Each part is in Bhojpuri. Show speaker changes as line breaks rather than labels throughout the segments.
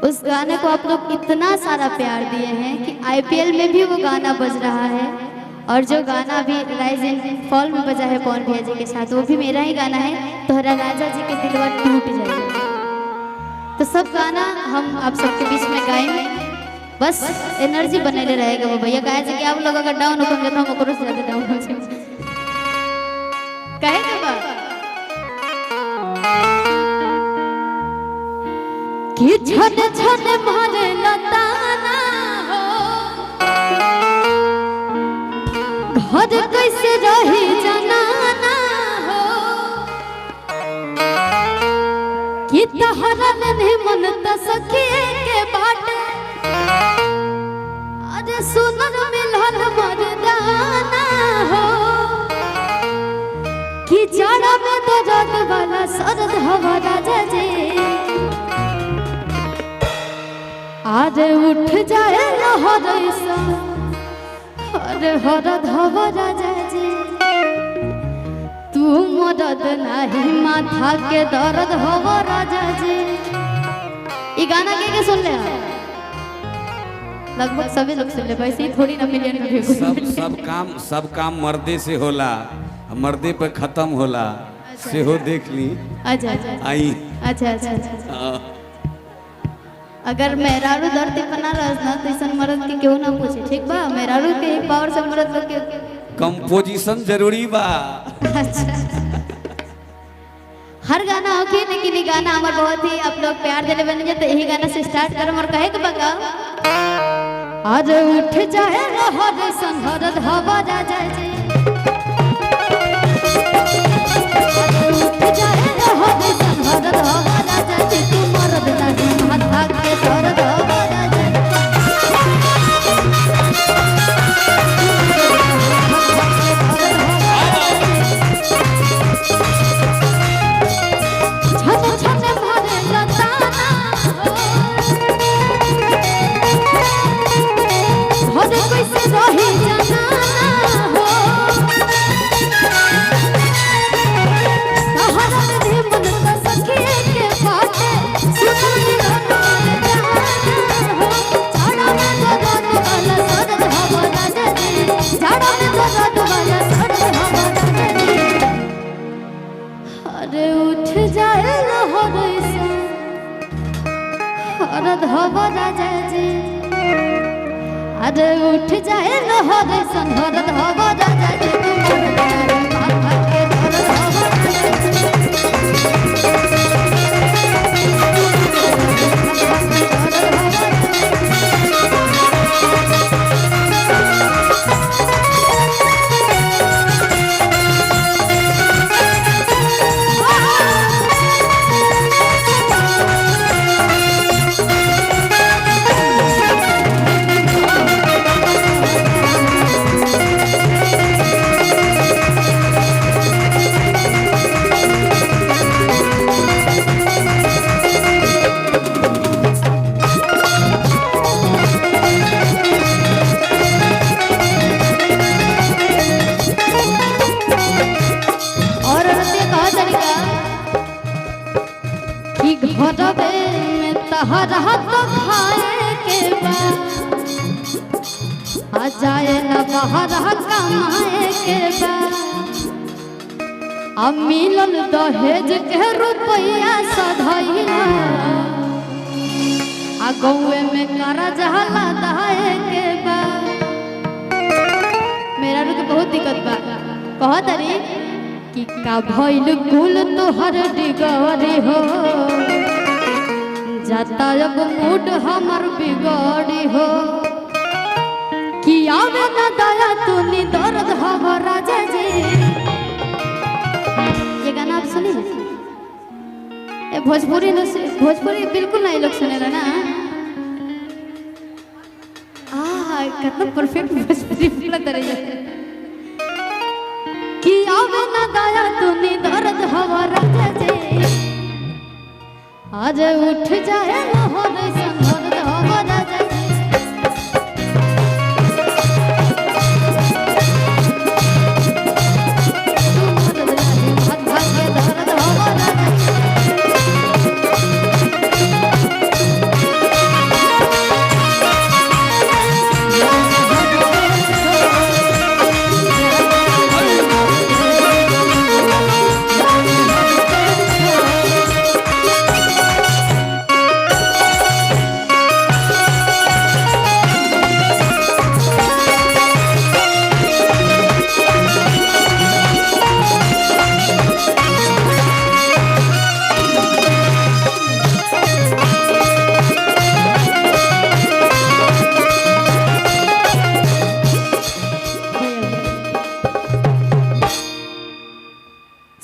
उस गाने को आप लोग इतना सारा प्यार दिए हैं कि आईपीएल में भी वो गाना बज रहा है। और जो गाना भी राइज एंड फॉल में बजा है पवन भैया जी के साथ, वो भी मेरा ही गाना है, तोहरा राजा जी के दिलवा टूट जाएगा। तो सब गाना हम आप सबके बीच में गाएंगे, बस एनर्जी बने रहेगा। वो भैया कहे कि आप लोग अगर डाउन हो तो हम ओकरो से ज्यादा डाउन हो जाए कहे के बात कि छन छन मारे लताना हो घर कैसे रही जनाना हो कि तहरा ने मन त सखिए के बाटे अरे सुनर मिलन मर्दाना हो कि जाड़ा में दर्द वाला सरद हवा राजा जी आज उठ जाए लहर सा अरे हरद हवा राजा जी तू मदद नहीं माथा के दर्द हवा राजा जी। ये गाना के सुन ले लगभग सभी लोग सुन ले, वैसे ही थोड़ी ना मिलियन में भी
सब काम मर्दे से होला, मर्दे पे खत्म होला।
अच्छा,
से हो देख ली।
अच्छा अच्छा
आई
अच्छा अच्छा अच्छा अगर मेहरारू धरती बना रहस ना तो ऐसा मर्द के क्यों ना पूछे, ठीक बा? मेहरारू के पावर से मर्द के
कंपोजिशन जरूरी बा।
अच्छा हर गाना होके लेकिन ये गाना हमार बहुत ही आप लोग प्यार देले बन जाए, तो यही गाना से स्टार्ट करम और कहे के बगा आज उठ जाए लहर संहरद हवा राजा जी उठ जाए लहर संहरद हवा राजा जी तू मर्द नहीं माथा के दर्द हवा राजा हवा राजा जी अरे उठ जाए लहर संहरद हवा राजा जी माथा के दर्द हवा तो खाए के बाद आ जाए न बाहर कमाए के बाद अब मिलल दहेज के रुपया सधैला आ गौए में करज हला दहाए के बाद मेरा रुक बहुत दिक्कत बा कह तरी कि का भइल कुल तोहर डिगरी हो जाता अब मूड हमर बिगड़ी हो कि आवे न दया तूनी दर्द हवा राजा जी। ये गाना आप सुने ये भोजपुरी भोजपुरी बिल्कुल नहीं लोग सुने ना कितना परफेक्ट भोजपुरी लग रही है कि आवे न दया तूनी दर्द हवा राजा जी आज उठ जाए लहर संहरद हवा राजा जी माथा के दर्द हवा राजा जी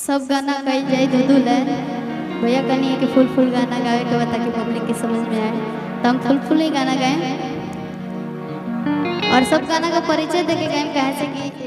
सब गाना कही जाए दो लाइन। भैया कहनी है कि फुल फुल गाना गावे के ताकि पब्लिक के समझ में आए, तो हम फुल फुल ही गाना गाएं। और सब गाना का परिचय देके गाएं, कहे से कि